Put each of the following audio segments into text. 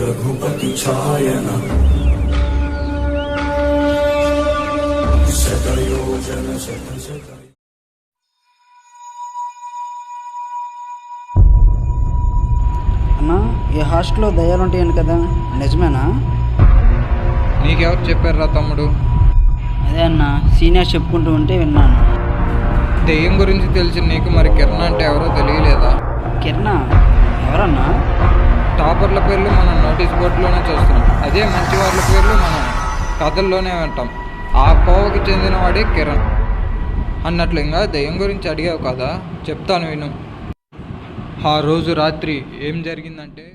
रघुपति छायन शतयोजन शतशत। అన్నా, ఈ హాస్టల్లో దయ్యాలు ఉంటాయని కదా, నిజమేనా? నీకెవరు చెప్పారా తమ్ముడు? అదే అన్న, సీనియర్ చెప్పుకుంటూ ఉంటే విన్నాను. దెయ్యం గురించి తెలిసి నీకు మరి కిరణ్ అంటే ఎవరో తెలియలేదా? కిరణ్ ఎవరన్నా? టాపర్ల పేర్లు మనం నోటీస్ బోర్డులోనే చూస్తున్నాం, అదే మంచి వాళ్ళ పేర్లు మనం కథల్లోనే వింటాం. ఆ కోవకి చెందినవాడే కిరణ్. అన్నట్లు ఇంకా దెయ్యం గురించి అడిగావు కదా, చెప్తాను విను. ఆ రోజు రాత్రి ఏం జరిగిందంటే,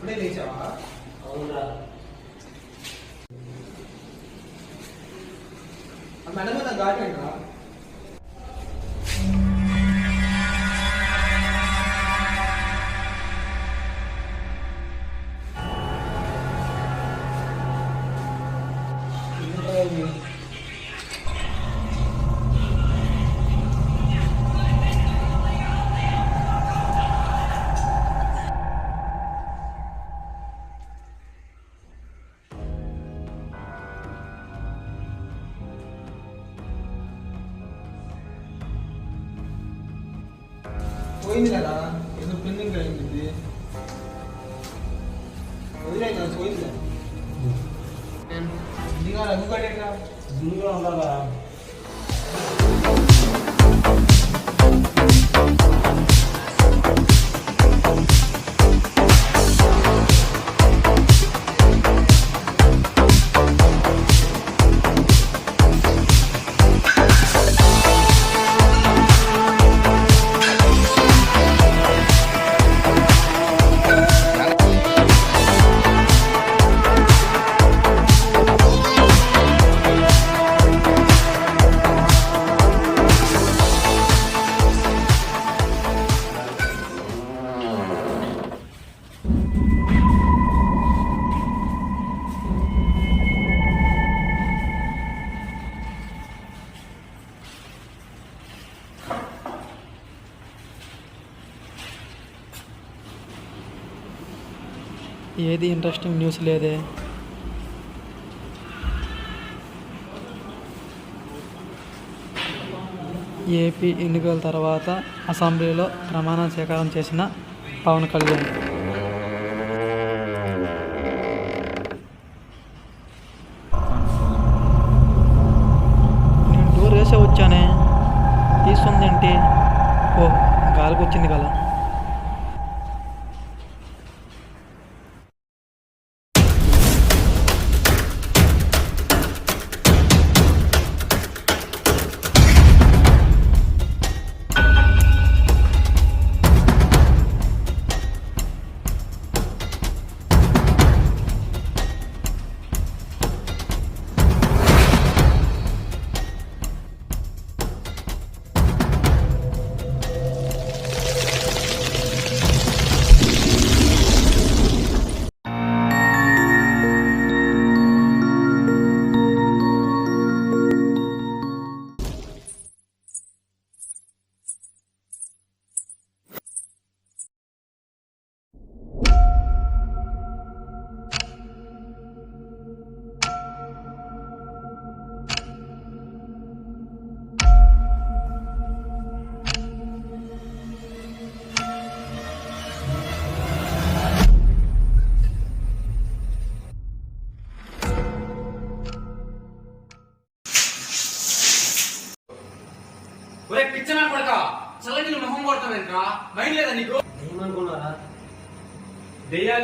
ఇప్పుడే లేచావా? అవునా. మేడం మీద ఘాట్ ఏంట్రా? పోయింది కదా, ఏదో పెండింగ్ అయింది. వదిలే కదా, పోయింది కదా. ఇంకా రఘుగడేగా దిగులో ఉండాలా? ఏది ఇంట్రెస్టింగ్ న్యూస్ లేదే. ఏపీ ఎన్నికల తర్వాత అసెంబ్లీలో ప్రమాణ స్వీకారం చేసిన పవన్ కళ్యాణ్. నేను డోర్ వేసే వచ్చానే, తీసుకుందేంటి? ఓ, గాలికి వచ్చింది కదా.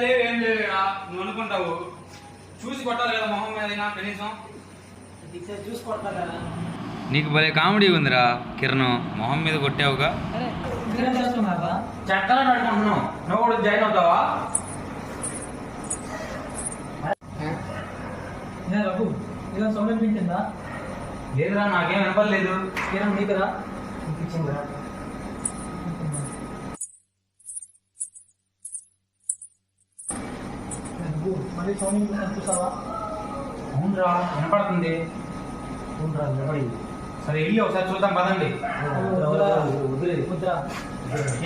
లేవు ఏం లేవురా నువ్వు అనుకుంటావు. చూసి కొట్టాలి కదా మొహం మీద కనీసం. చూసి కొడతా కదా. నీకు భలే కామెడీ ఉందిరా కిరణ్, మొహం మీద కొట్టావుగా. చెక్కలు నడుకుంటున్నావు, నువ్వు కూడా జాయిన్ అవుతావా? రఘు ఇలా సౌండ్ అనిపించిందా? లేదురా నాకేం వినపడలేదు. కిరణ్ నీకురా అనిపించిందిరా? మళ్ళీ సౌండ్ చూసావా? అవునరా వినపడుతుంది. సరే వెళ్ళి ఒకసారి చూద్దాం పదండి.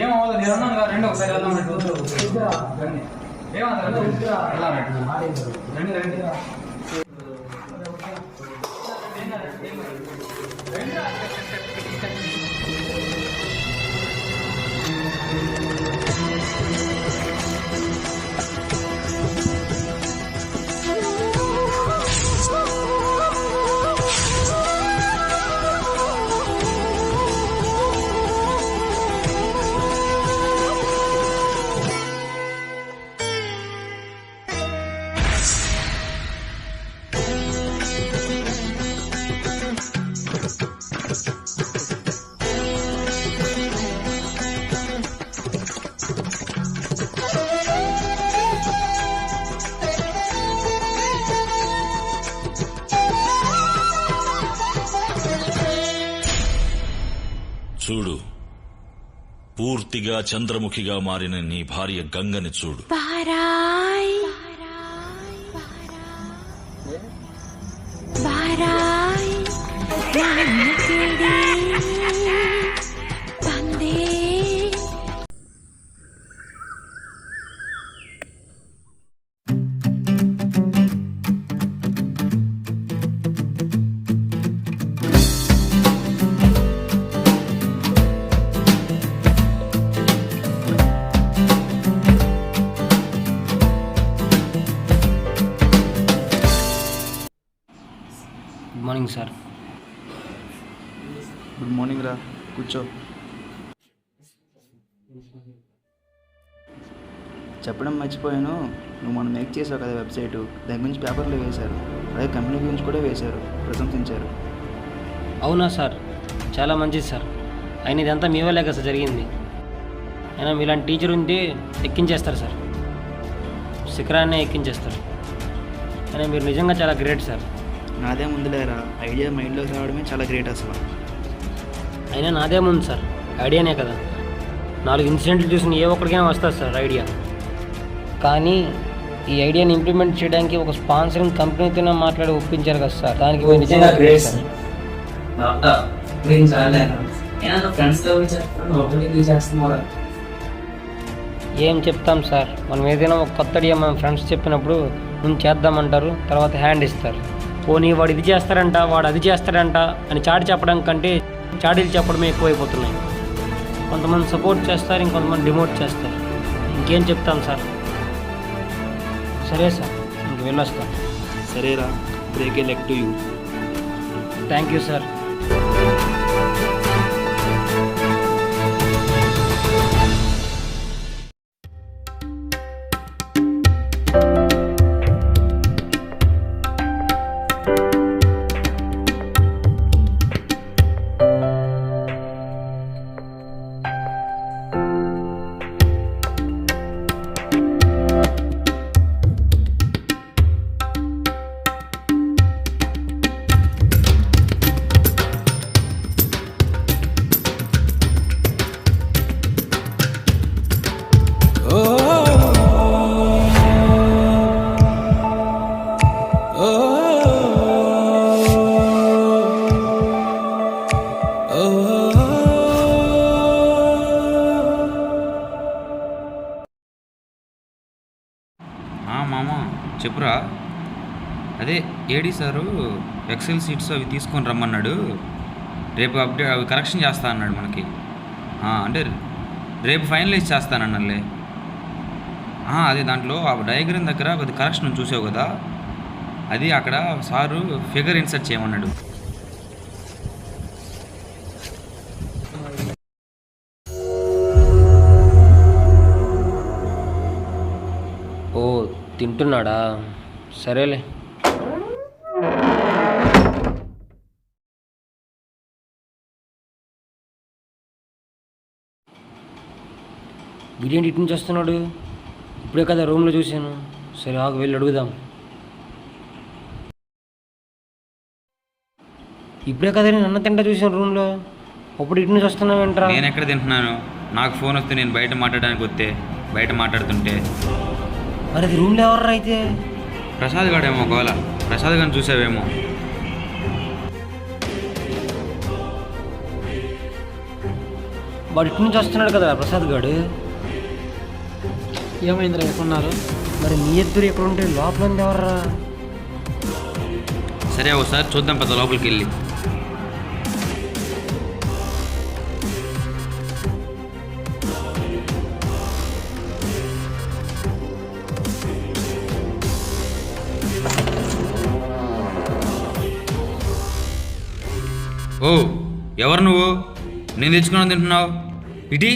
ఏమవుతుంది నేను ఉన్నాను కదా, రండి ఒకసారి వెళ్దాం. రండి రండి. చూడు, పూర్తిగా చంద్రముఖిగా మారిన నీ భార్య గంగని చూడు. బారాయ్ బారాయ్ బందే. Good morning sir. Good morning రా, కూర్చో. చెప్పడం మర్చిపోయాను, నువ్వు మనం మేక్ చేసావు కదా వెబ్సైట్, దాని గురించి పేపర్లో వేశారు. అలాగే కంపెనీ గురించి కూడా వేశారు, ప్రశంసించారు. అవునా సార్, చాలా మంచిది సార్. అయినా ఇదంతా మీ వల్లే కదా సార్ జరిగింది. అయినా మీలాంటి టీచర్ ఉంటే ఎక్కించేస్తారు సార్, శిఖరాన్నే ఎక్కించేస్తారు. అయినా మీరు నిజంగా చాలా గ్రేట్ సార్. నాదే ముందులేరా, ఐడియా మైండ్లోకి రావడమే చాలా గ్రేట్ అసలు. అయినా నాదేముంది సార్, ఐడియానే కదా. 4 ఇన్సిడెంట్లు చూసిన ఏ ఒక్కడికైనా వస్తుంది సార్ ఐడియా. కానీ ఈ ఐడియాని ఇంప్లిమెంట్ చేయడానికి ఒక స్పాన్సరింగ్ కంపెనీతోనే మాట్లాడి ఒప్పించారు కదా సార్. దానికి మీరు నిజంగా గ్రేట్ సార్. ఏం చెప్తాం సార్, మనం ఏదైనా ఒక కొత్త ఐడియా మన ఫ్రెండ్స్ చెప్పినప్పుడు ముందు చేద్దామంటారు, తర్వాత హ్యాండ్ ఇస్తారు. పోనీ వాడు ఇది చేస్తారంట, వాడు అది చేస్తాడంట అని చాటి చెప్పడం కంటే చాడీలు చెప్పడమే ఎక్కువైపోతున్నాయి. కొంతమంది సపోర్ట్ చేస్తారు, ఇంకొంతమంది డిమోట్ చేస్తారు. ఇంకేం చెప్తాం సార్. సరే సార్, ఇంక వెళ్ళొస్తాను. సరేరా, break A leg to you. Thank you sir. మామ చెప్పురా. అదే ఏడీ సారు ఎక్సెల్ సీట్స్ అవి తీసుకొని రమ్మన్నాడు. రేపు అప్డేట్ అవి కరెక్షన్ చేస్తా అన్నాడు మనకి. అంటే రేపు ఫైనలైజ్ చేస్తానన్నలే. అదే దాంట్లో ఆ డయాగ్రామ్ దగ్గర కొద్ది కరెక్షన్ చూసావు కదా, అది అక్కడ సారు ఫిగర్ ఇన్సర్ట్ చేయమన్నాడు. తింటున్నాడా? సరేలే. వీడేంటి ఇటు నుంచి వస్తున్నాడు? ఇప్పుడే కదా రూమ్లో చూశాను. సరే ఆగు, వెళ్ళి అడుగుదాం. ఇప్పుడే కదా నేను అన్న తింటా చూసాను రూమ్లో, అప్పుడు ఇటు నుంచి వస్తున్నావేంట్రా? నేను ఎక్కడ తింటున్నాను? నాకు ఫోన్ వస్తే నేను బయట మాట్లాడడానికి వస్తే బయట మాట్లాడుతుంటే. మరి అది రూమ్లో ఎవర్రా అయితే? ప్రసాద్ గాడేమో గోల. ప్రసాద్ గారిని చూసావేమో. వాడు ఇటు నుంచి వస్తున్నాడు కదా ప్రసాద్ గాడు. ఏమైందిరా ఎక్కడున్నారు? మరి మీ ఇద్దరు ఎక్కడ ఉంటే లోపల ఉంది ఎవర్రా? సరే ఒకసారి చూద్దాం పెద్ద లోపలికి వెళ్ళి. ఓ ఎవరు నువ్వు? నేను తెచ్చుకున్నాను తింటున్నావు ఇటీ?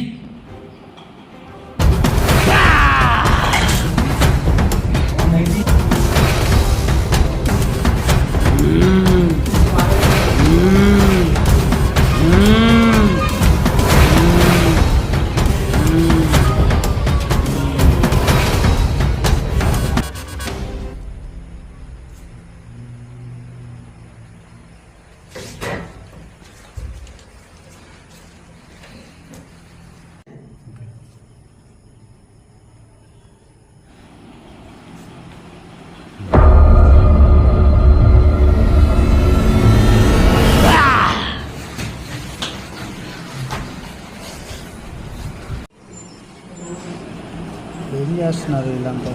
ఏం చేస్తున్నారు వీళ్ళంతా?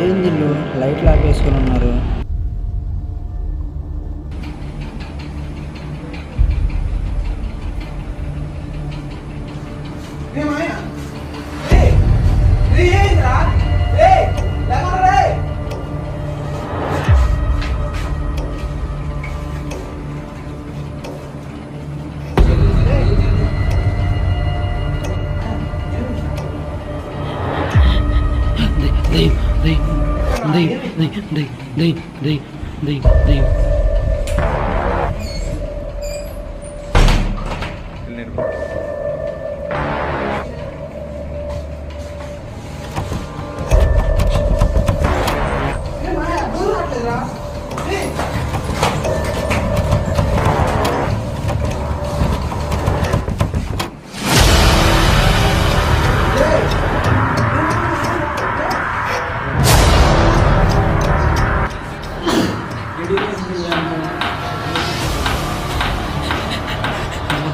ఏంది వీళ్ళు లైట్లు ఆపేసుకొని ఉన్నారు?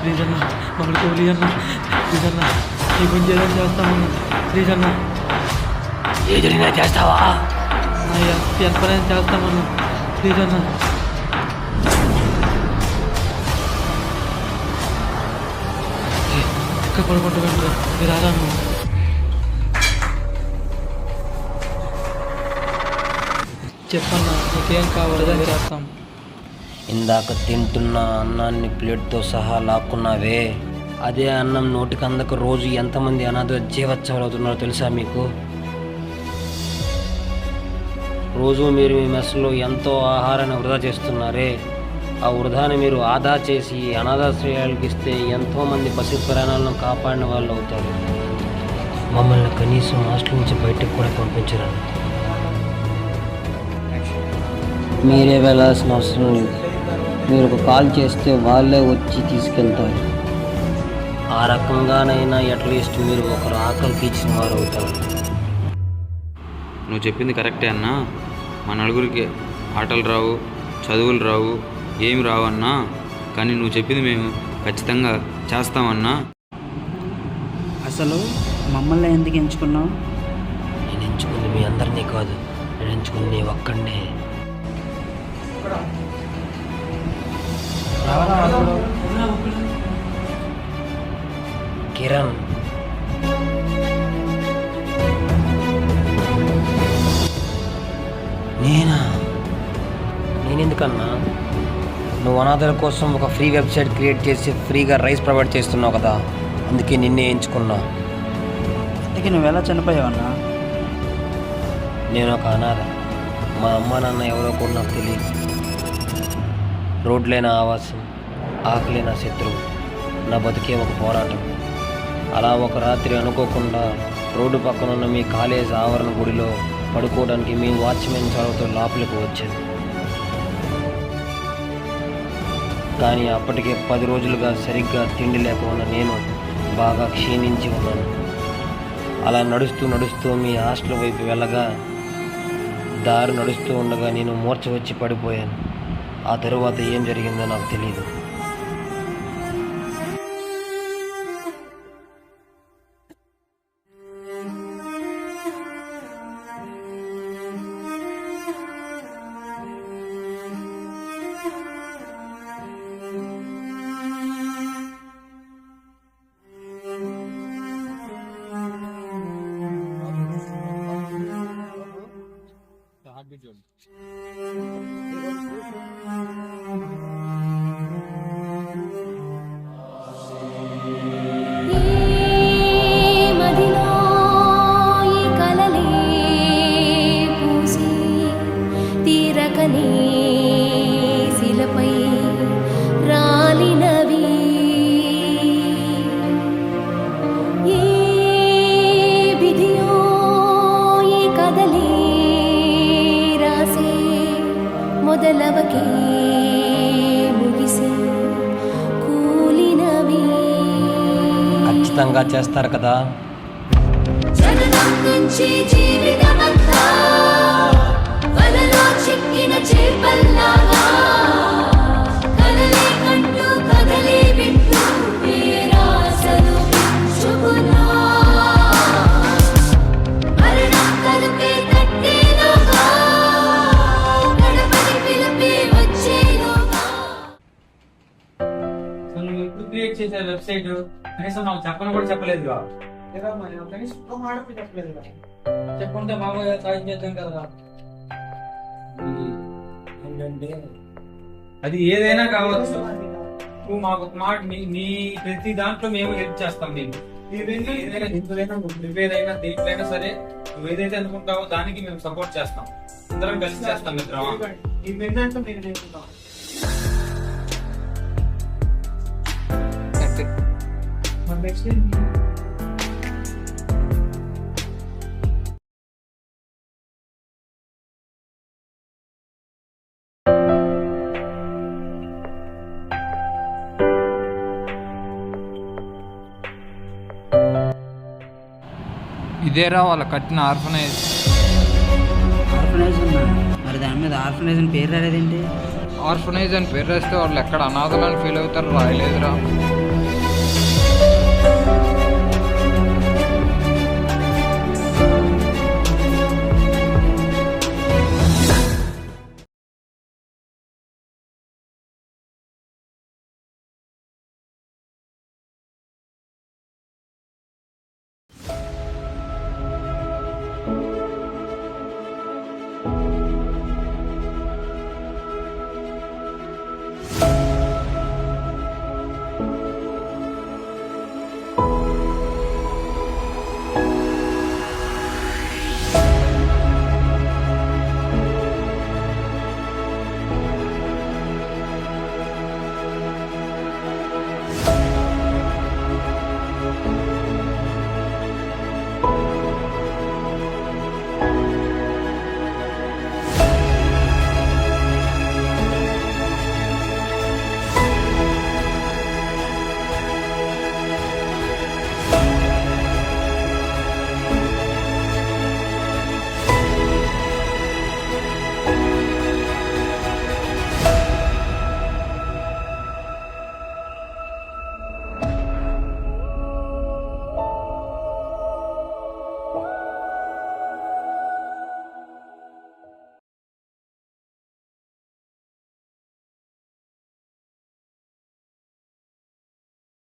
ప్లీజ్ అన్న, మమ్మల్ని తోలి అన్న, ప్లీజ్ అన్న, నీ గురించి ఏదైనా చేస్తామన్నా, ప్లీజ్ అన్న. ఏ జరిగినా చేస్తావా? అయ్యా ఎంత పని చేస్తామన్నా, ప్లీజ్ అన్న. ఎక్కడ పడుకుంటూ వెంటరా, మీరు ఆరాము. చెప్పన్నా, నీకేం కావాలో చేస్తాం. ఇందాక తింటున్న అన్నాన్ని ప్లేట్తో సహా లాక్కున్నావే, అదే అన్నం నోటికి అందక రోజు ఎంతమంది అనాథ జీవోత్సవాలవుతున్నారో తెలుసా మీకు? రోజు మీరు మీ మెస్లో ఎంతో ఆహారాన్ని వృధా చేస్తున్నారే, ఆ వృధాని మీరు ఆదా చేసి అనాథాశ్రయాలకు ఇస్తే ఎంతోమంది పసి ప్రాణాలను కాపాడిన వాళ్ళు అవుతారు. మమ్మల్ని కనీసం హాస్టల్ నుంచి బయటకు కూడా పంపించరు. మీరే వెళ్ళాల్సిన అవసరం లేదు, మీరు ఒక కాల్ చేస్తే వాళ్ళే వచ్చి తీసుకెళ్తారు. ఆ రకంగానైనా అట్లీస్ట్ మీరు ఒకరు ఆకలి తీర్చిన వారు అవుతారు. నువ్వు చెప్పింది కరెక్టే అన్నా. మా నలుగురికి ఆటలు రావు, చదువులు రావు, ఏమి రావు అన్నా. కానీ నువ్వు చెప్పింది మేము ఖచ్చితంగా చేస్తామన్నా. అసలు మమ్మల్ని ఎందుకు ఎంచుకున్నావు? నేను ఎంచుకుంది మీ అందరినీ కాదు, నేను ఎంచుకుంది నీ ఒక్కడినే. కిరణ్, నేనెందుకన్నా? నువ్వు అనాథల కోసం ఒక ఫ్రీ వెబ్సైట్ క్రియేట్ చేసి ఫ్రీగా రైస్ ప్రొవైడ్ చేస్తున్నావు కదా, అందుకే నిన్నే ఎంచుకున్నా. ఇంతకీ నువ్వు ఎలా చనిపోయావన్నా? నేను ఒక అనాథ. మా అమ్మ నాన్న ఎవరో కూడా నాకు తెలియదు. రోడ్లే నా ఆవాసం, ఆకలే నా శత్రువు, నా బతుకే ఒక పోరాటం. అలా ఒక రాత్రి అనుకోకుండా రోడ్డు పక్కన ఉన్న మీ కాలేజ్ ఆవరణ గుడిలో పడుకోవడానికి మీ వాచ్మెన్ చొరవతో లోపలికి వచ్చాను. కానీ అప్పటికే 10 రోజులుగా సరిగ్గా తిండి లేక ఉన్న నేను బాగా క్షీణించి ఉన్నాను. అలా నడుస్తూ మీ హాస్టల్ వైపు వెళ్ళగా దారి నడుస్తూ ఉండగా నేను మూర్ఛ వచ్చి పడిపోయాను. ఆ తరువాత ఏం జరిగిందో నాకు తెలియదు. శిలపై రాలినవి ఏ విధియో ఈ కదలే రాసే మొదలవకే ముగిసే కూలినవి. ఖచ్చితంగా చేస్తారు కదా. జననం నుంచి జీవితమంతా వలలో చిక్కిన చేపల్లాగా కదలే కంటూ కదలే వింటూ పేరాసలు పెంచుకున్నా మరణం తలుపే తట్టేలోగా గడపడి పిలిపే వచ్చేలోగా. నువ్వు ఎప్పుడు క్రియేట్ చేసే వెబ్సైట్ కనీసం నాకు చెప్పను కూడా చెప్పలేదుగా. చెప్పుంటే మామూలుగా సాయం చేద్దాం కదా. ఏంటంటే అది ఏదైనా కావచ్చు, నువ్వు మాకు ఒక మాట నీ ప్రతి దాంట్లో మేము హెల్ప్ చేస్తాం. నీకు ఏదైనా ఎందుకైనా నువ్వు ప్రిపేర్ అయినా దేంట్లైనా సరే నువ్వు ఏదైతే అనుకుంటావో దానికి మేము సపోర్ట్ చేస్తాం. అందరం కలిసి చేస్తాం మిత్రమా. ఈ పెన్నంటే నేను నేర్పుతాం. మరి నెక్స్ట్ ఇదేరా వాళ్ళు కట్టిన ఆర్ఫనైజ్. ఆర్ఫనైజ్ ఉన్నా, మరి దాని మీద ఆర్ఫనైజ్ అని పేరు రాలేదేంటి? ఆర్ఫనైజ్ అని పేరు రాస్తే వాళ్ళు ఎక్కడ అనాథలని ఫీల్ అవుతారో రాయలేదురా.